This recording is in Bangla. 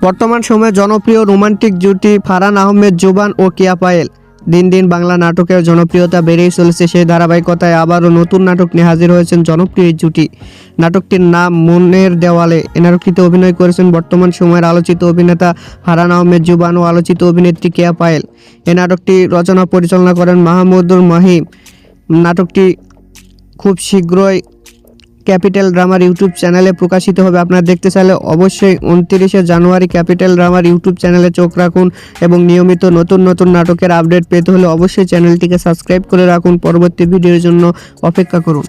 বর্তমান সময়ে জনপ্রিয় রোমান্টিক জুটি ফারহান আহমেদ জুবান ও কেয়া পায়েল। দিন দিন বাংলা নাটকের জনপ্রিয়তা বেড়েই চলেছে। সেই ধারাবাহিকতায় আবারও নতুন নাটক নিয়ে হাজির হয়েছেন জনপ্রিয় এই জুটি। নাটকটির নাম মনের দেওয়ালে। এই নাটকটিতে অভিনয় করেছেন বর্তমান সময়ের আলোচিত অভিনেতা ফারহান আহমেদ জুবান ও আলোচিত অভিনেত্রী কেয়া পায়েল। এই নাটকটি রচনা পরিচালনা করেন মাহমুদুর মাহিম। নাটকটি খুব শীঘ্রই ক্যাপিটাল ড্রামার ইউটিউব চ্যানেলে প্রকাশিত হবে। আপনারা দেখতে চাইলে অবশ্যই 29শে জানুয়ারি ক্যাপিটাল ড্রামার ইউটিউব চ্যানেলে চোখ রাখুন এবং নিয়মিত নতুন নতুন নাটকের আপডেট পেতে হলে অবশ্যই চ্যানেলটিকে সাবস্ক্রাইব করে রাখুন। পরবর্তী ভিডিওর জন্য অপেক্ষা করুন।